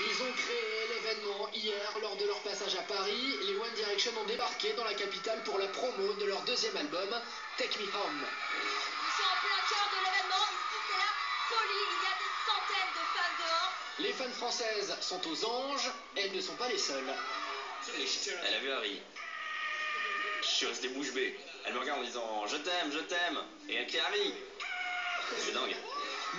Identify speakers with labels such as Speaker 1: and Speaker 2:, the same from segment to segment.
Speaker 1: Ils ont créé l'événement hier lors de leur passage à Paris. Les One Direction ont débarqué dans la capitale pour la promo de leur deuxième album, Take Me Home.
Speaker 2: Ils sont en plein cœur de l'événement. Ici, c'est la folie. Il y a des centaines de fans dehors.
Speaker 1: Les fans françaises sont aux anges. Elles ne sont pas les seules.
Speaker 3: Elle a vu Harry. Je suis resté bouche bée. Elle me regarde en disant je t'aime, et elle crie Harry. C'est dingue.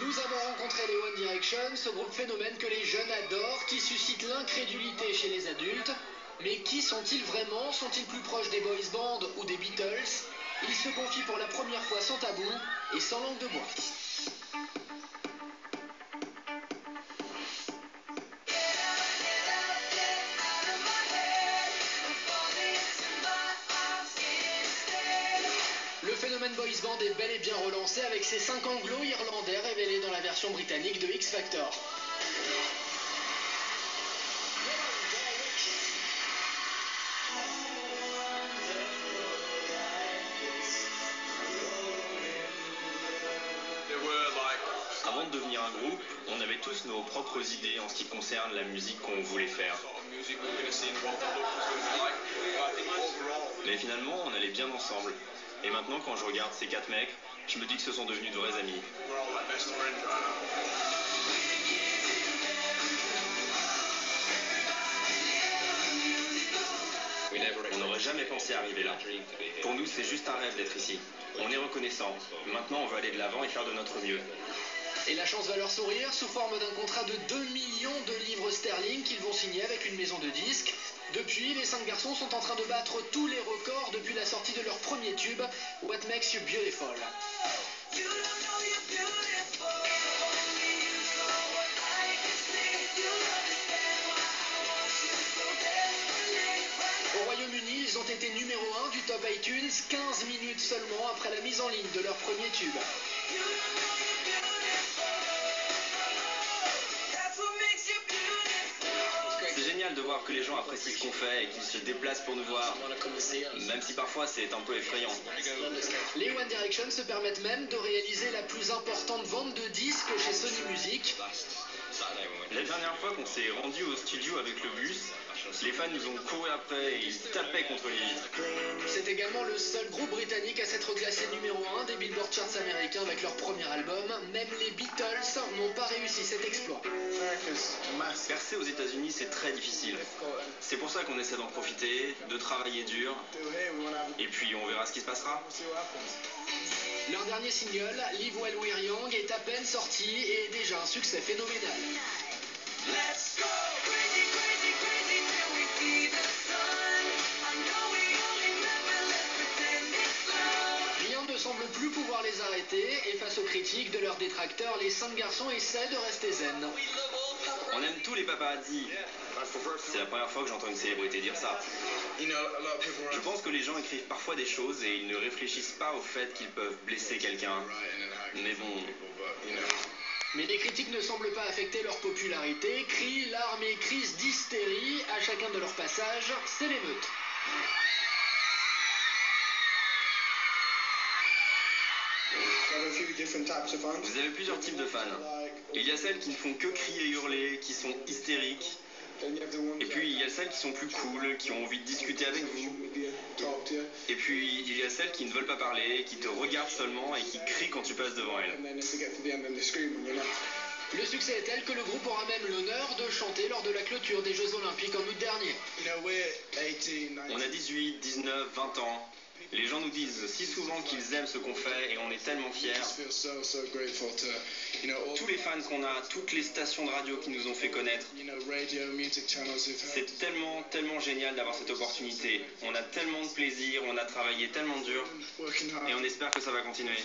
Speaker 1: Nous avons rencontré les One Direction, ce groupe phénomène que les jeunes adorent, qui suscite l'incrédulité chez les adultes. Mais qui sont-ils vraiment? Sont-ils plus proches des boys bands ou des Beatles? Ils se confient pour la première fois sans tabou et sans langue de bois. Le phénomène boys band est bel et bien relancé avec ses 5 anglo-irlandais révélés dans la version britannique de X Factor.
Speaker 3: Avant de devenir un groupe, on avait tous nos propres idées en ce qui concerne la musique qu'on voulait faire. Mais finalement, on allait bien ensemble. Et maintenant, quand je regarde ces 4 mecs, je me dis que ce sont devenus de vrais amis. On n'aurait jamais pensé arriver là. Pour nous, c'est juste un rêve d'être ici. On est reconnaissant. Maintenant, on veut aller de l'avant et faire de notre mieux.
Speaker 1: Et la chance va leur sourire sous forme d'un contrat de 2 millions de livres sterling qu'ils vont signer avec une maison de disques. Depuis, les 5 garçons sont en train de battre tous les records depuis la sortie de leur premier tube, What Makes You Beautiful. Au Royaume-Uni, ils ont été numéro 1 du top iTunes 15 minutes seulement après la mise en ligne de leur premier tube.
Speaker 3: C'est génial de voir que les gens apprécient ce qu'on fait et qu'ils se déplacent pour nous voir, même si parfois c'est un peu effrayant.
Speaker 1: Les One Direction se permettent même de réaliser la plus importante vente de disques chez Sony Music.
Speaker 3: La dernière fois qu'on s'est rendu au studio avec le bus, les fans nous ont couru après et ils tapaient contre les vitres.
Speaker 1: C'est également le seul groupe britannique à s'être classé numéro 1 des Billboard Charts américains avec leur premier album. Même les Beatles n'ont pas réussi cet exploit.
Speaker 3: Percer aux États-Unis, c'est très difficile. C'est pour ça qu'on essaie d'en profiter, de travailler dur, et puis on verra ce qui se passera.
Speaker 1: Leur dernier single, Live While We're Young, est à peine sorti et est déjà un succès phénoménal. Rien ne semble plus pouvoir les arrêter et face aux critiques de leurs détracteurs, les 5 garçons essaient de rester zen.
Speaker 3: On aime tous les paparazzis. C'est la première fois que j'entends une célébrité dire ça. Je pense que les gens écrivent parfois des choses et ils ne réfléchissent pas au fait qu'ils peuvent blesser quelqu'un. Mais bon...
Speaker 1: Mais les critiques ne semblent pas affecter leur popularité. Cris, larmes et crises d'hystérie à chacun de leurs passages, c'est l'émeute.
Speaker 3: Vous avez plusieurs types de fans. Il y a celles qui ne font que crier et hurler, qui sont hystériques. Et puis il y a celles qui sont plus cool, qui ont envie de discuter avec vous. Et puis il y a celles qui ne veulent pas parler, qui te regardent seulement et qui crient quand tu passes devant elles.
Speaker 1: Le succès est tel que le groupe aura même l'honneur de chanter lors de la clôture des Jeux Olympiques en août dernier.
Speaker 3: On a 18, 19, 20 ans. Les gens nous disent si souvent qu'ils aiment ce qu'on fait et on est tellement fiers. Tous les fans qu'on a, toutes les stations de radio qui nous ont fait connaître. C'est tellement, tellement génial d'avoir cette opportunité. On a tellement de plaisir, on a travaillé tellement dur et on espère que ça va continuer.